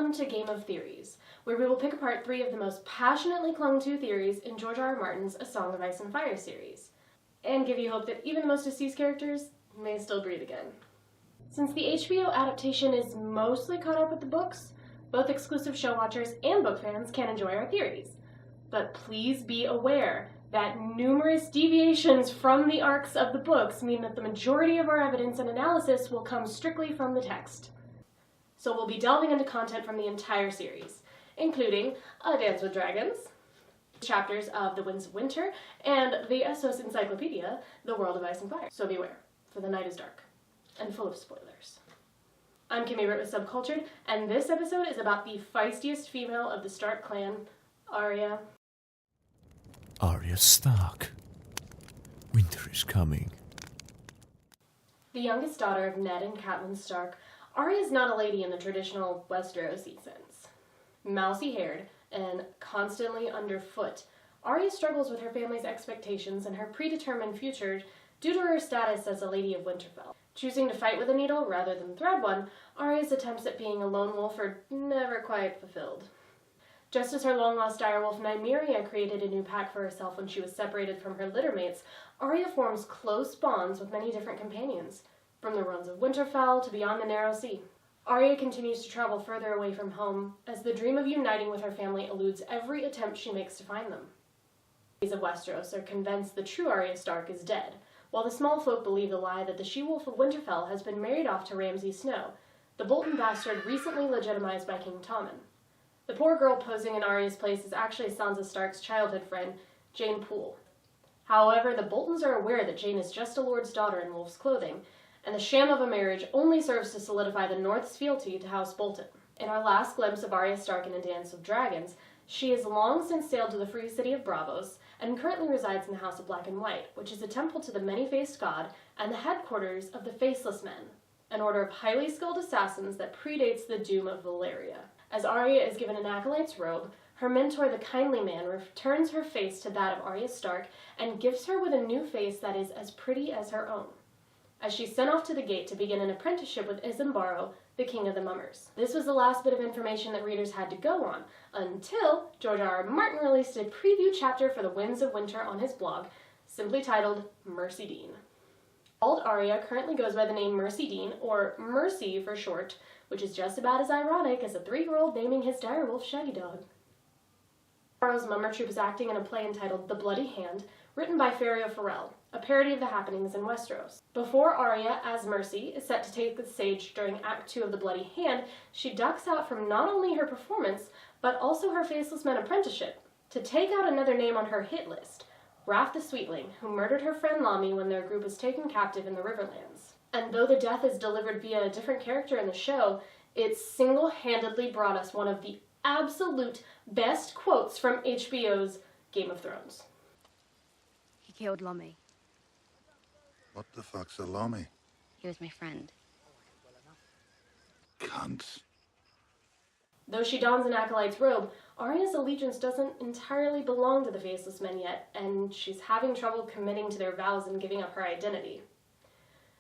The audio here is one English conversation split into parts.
Welcome to Game of Theories, where we will pick apart 3 of the most passionately clung to theories in George R. R. Martin's A Song of Ice and Fire series, and give you hope that even the most deceased characters may still breathe again. Since the HBO adaptation is mostly caught up with the books, both exclusive show watchers and book fans can enjoy our theories. But please be aware that numerous deviations from the arcs of the books mean that the majority of our evidence and analysis will come strictly from the text. So we'll be delving into content from the entire series, including A Dance with Dragons, chapters of The Winds of Winter, and the Essos Encyclopedia, The World of Ice and Fire. So beware, for the night is dark and full of spoilers. I'm Kimmie, Britt with Subcultured, and this episode is about the feistiest female of the Stark clan, Arya Stark. Winter is coming. The youngest daughter of Ned and Catelyn Stark, Arya is not a lady in the traditional Westerosi sense. Mousy-haired and constantly underfoot, Arya struggles with her family's expectations and her predetermined future due to her status as a Lady of Winterfell. Choosing to fight with a needle rather than thread one, Arya's attempts at being a lone wolf are never quite fulfilled. Just as her long-lost direwolf Nymeria created a new pack for herself when she was separated from her littermates, Arya forms close bonds with many different companions, from the runs of Winterfell to beyond the Narrow Sea. Arya continues to travel further away from home, as the dream of uniting with her family eludes every attempt she makes to find them. The of Westeros are convinced the true Arya Stark is dead, while the small folk believe the lie that the she-wolf of Winterfell has been married off to Ramsay Snow, the Bolton bastard recently legitimized by King Tommen. The poor girl posing in Arya's place is actually Sansa Stark's childhood friend, Jane Poole. However, the Boltons are aware that Jane is just a lord's daughter in wolf's clothing, and the sham of a marriage only serves to solidify the North's fealty to House Bolton. In our last glimpse of Arya Stark in A Dance with Dragons, she has long since sailed to the free city of Braavos, and currently resides in the House of Black and White, which is a temple to the many-faced god and the headquarters of the Faceless Men, an order of highly skilled assassins that predates the doom of Valyria. As Arya is given an acolyte's robe, her mentor, the Kindly Man, returns her face to that of Arya Stark and gifts her with a new face that is as pretty as her own, as she's sent off to the gate to begin an apprenticeship with Isambaro, the King of the Mummers. This was the last bit of information that readers had to go on, until George R. R. Martin released a preview chapter for The Winds of Winter on his blog, simply titled Mercy Dean. Old Arya currently goes by the name Mercy Dean, or Mercy for short, which is just about as ironic as a 3-year-old naming his direwolf Shaggy Dog. Barrow's Mummer Troupe is acting in a play entitled The Bloody Hand, written by Ferio Farrell, a parody of the happenings in Westeros. Before Arya, as Mercy, is set to take the stage during Act 2 of The Bloody Hand, she ducks out from not only her performance, but also her Faceless Men apprenticeship, to take out another name on her hit list, Wrath the Sweetling, who murdered her friend Lami when their group was taken captive in the Riverlands. And though the death is delivered via a different character in the show, it single-handedly brought us one of the absolute best quotes from HBO's Game of Thrones. He killed Lommy. What the fuck's a Lommy? He was my friend. Cunts. Though she dons an acolyte's robe, Arya's allegiance doesn't entirely belong to the Faceless Men yet, and she's having trouble committing to their vows and giving up her identity.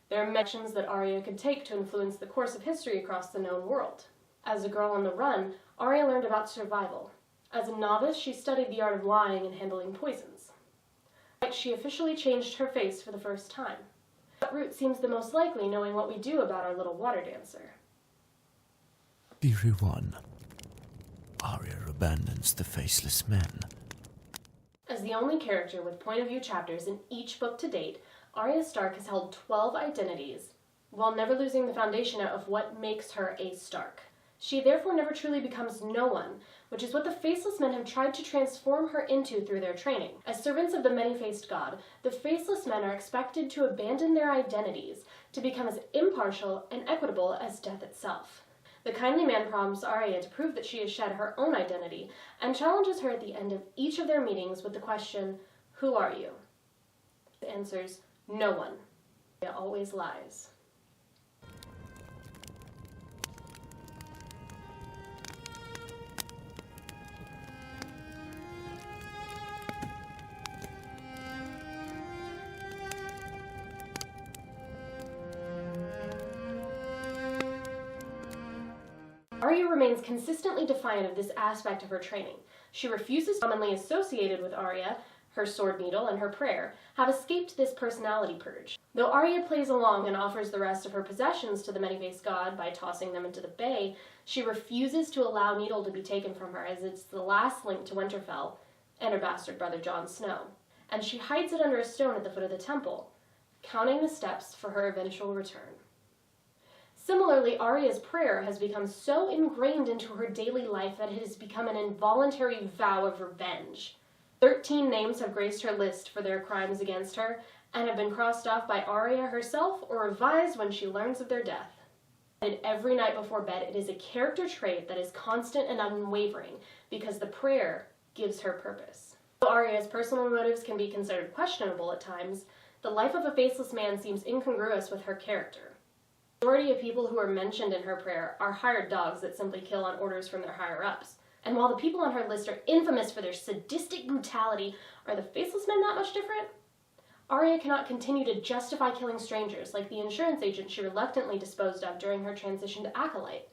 There are actions that Arya could take to influence the course of history across the known world. As a girl on the run, Arya learned about survival. As a novice, she studied the art of lying and handling poisons. She officially changed her face for the first time. That route seems the most likely, knowing what we do about our little water dancer. Theory 1. Arya abandons the Faceless Men. As the only character with point-of-view chapters in each book to date, Arya Stark has held 12 identities, while never losing the foundation of what makes her a Stark. She therefore never truly becomes no one, which is what the Faceless Men have tried to transform her into through their training. As servants of the many-faced god, the Faceless Men are expected to abandon their identities to become as impartial and equitable as death itself. The Kindly Man prompts Arya to prove that she has shed her own identity, and challenges her at the end of each of their meetings with the question, "Who are you?" The answers, "No one." Arya always lies. Arya remains consistently defiant of this aspect of her training. She refuses commonly associated with Arya, her sword needle and her prayer, have escaped this personality purge. Though Arya plays along and offers the rest of her possessions to the many-faced god by tossing them into the bay, she refuses to allow Needle to be taken from her, as it's the last link to Winterfell and her bastard brother Jon Snow, and she hides it under a stone at the foot of the temple, counting the steps for her eventual return. Similarly, Arya's prayer has become so ingrained into her daily life that it has become an involuntary vow of revenge. 13 names have graced her list for their crimes against her, and have been crossed off by Arya herself or revised when she learns of their death. And every night before bed, it is a character trait that is constant and unwavering, because the prayer gives her purpose. Though Arya's personal motives can be considered questionable at times, the life of a faceless man seems incongruous with her character. The majority of people who are mentioned in her prayer are hired dogs that simply kill on orders from their higher-ups. And while the people on her list are infamous for their sadistic brutality, are the faceless men that much different? Arya cannot continue to justify killing strangers, like the insurance agent she reluctantly disposed of during her transition to Acolyte.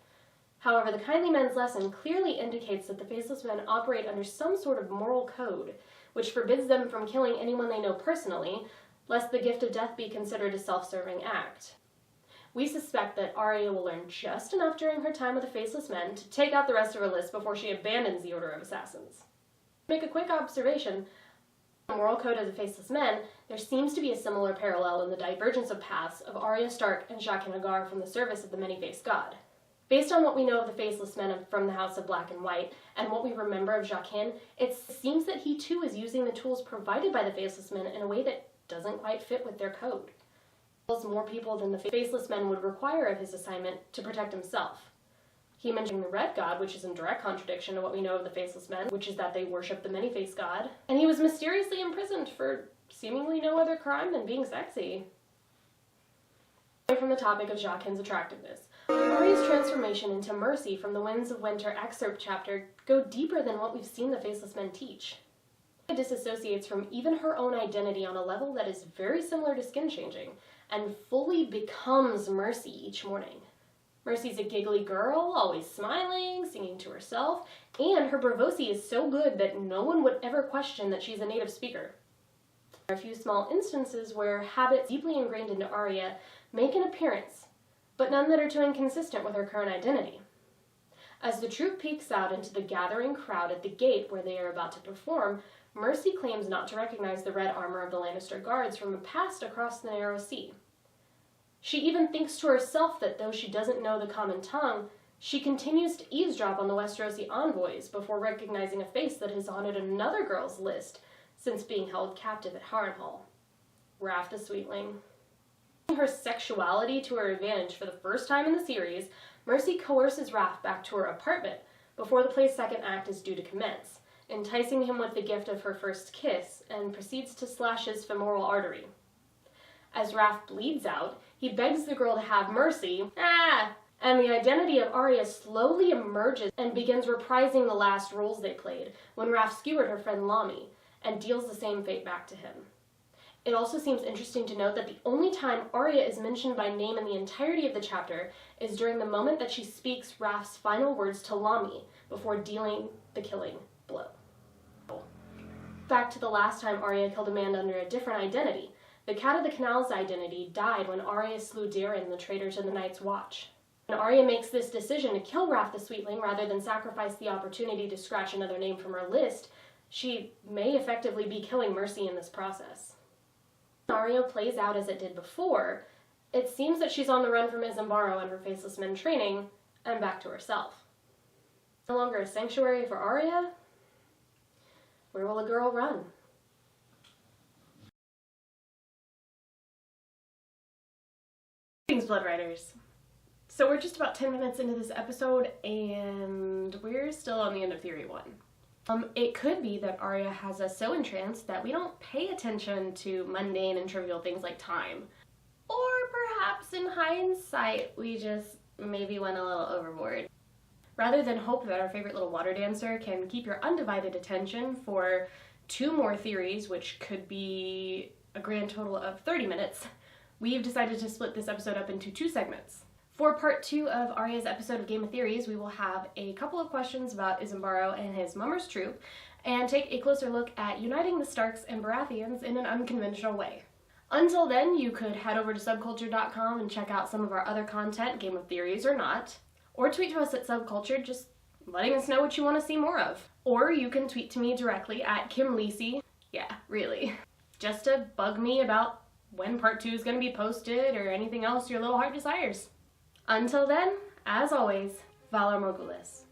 However, the kindly men's lesson clearly indicates that the faceless men operate under some sort of moral code, which forbids them from killing anyone they know personally, lest the gift of death be considered a self-serving act. We suspect that Arya will learn just enough during her time with the Faceless Men to take out the rest of her list before she abandons the Order of Assassins. To make a quick observation, in the moral code of the Faceless Men, there seems to be a similar parallel in the divergence of paths of Arya Stark and Jaqen H'ghar from the service of the many-faced god. Based on what we know of the Faceless Men from the House of Black and White, and what we remember of Jaqen, it seems that he too is using the tools provided by the Faceless Men in a way that doesn't quite fit with their code. More people than the Faceless Men would require of his assignment to protect himself. He mentioned the Red God, which is in direct contradiction to what we know of the Faceless Men, which is that they worship the many-faced god, and he was mysteriously imprisoned for seemingly no other crime than being sexy. Away from the topic of Jaqen's attractiveness, Arya's transformation into Mercy from the Winds of Winter excerpt chapter go deeper than what we've seen the Faceless Men teach. It disassociates from even her own identity on a level that is very similar to skin changing, and fully becomes Mercy each morning. Mercy's a giggly girl, always smiling, singing to herself, and her bravosi is so good that no one would ever question that she's a native speaker. There are a few small instances where habits deeply ingrained into Arya make an appearance, but none that are too inconsistent with her current identity. As the troupe peeks out into the gathering crowd at the gate where they are about to perform, Mercy claims not to recognize the red armor of the Lannister guards from a past across the narrow sea. She even thinks to herself that though she doesn't know the common tongue, she continues to eavesdrop on the Westerosi envoys before recognizing a face that has haunted another girl's list since being held captive at Harrenhal. Raff the Sweetling. Using her sexuality to her advantage for the first time in the series, Mercy coerces Raff back to her apartment before the play's second act is due to commence, enticing him with the gift of her first kiss, and proceeds to slash his femoral artery. As Raff bleeds out, he begs the girl to have mercy, and the identity of Arya slowly emerges and begins reprising the last roles they played when Raff skewered her friend Lami, and deals the same fate back to him. It also seems interesting to note that the only time Arya is mentioned by name in the entirety of the chapter is during the moment that she speaks Raff's final words to Lami before dealing the killing blow. Back to the last time Arya killed a man under a different identity. The Cat of the Canal's identity died when Arya slew Daeron, the traitors in the Night's Watch. When Arya makes this decision to kill Raff the Sweetling rather than sacrifice the opportunity to scratch another name from her list, she may effectively be killing Mercy in this process. When Arya plays out as it did before, it seems that she's on the run from Isambaro and her Faceless Men training, and back to herself. No longer a sanctuary for Arya? Where will a girl run? Greetings, Blood Riders. So we're just about 10 minutes into this episode, and we're still on the end of Theory 1. It could be that Arya has us so entranced that we don't pay attention to mundane and trivial things like time. Or perhaps in hindsight, we just maybe went a little overboard. Rather than hope that our favorite little water dancer can keep your undivided attention for 2 more theories, which could be a grand total of 30 minutes, we've decided to split this episode up into 2 segments. For part 2 of Arya's episode of Game of Theories, we will have a couple of questions about Isambaro and his Mummer's troop, and take a closer look at uniting the Starks and Baratheons in an unconventional way. Until then, you could head over to subculture.com and check out some of our other content, Game of Theories or not, or tweet to us at Subculture, just letting us know what you want to see more of. Or you can tweet to me directly at KimLisi, yeah, really, just to bug me about when part 2 is going to be posted or anything else your little heart desires. Until then, as always, Valor Mogulis.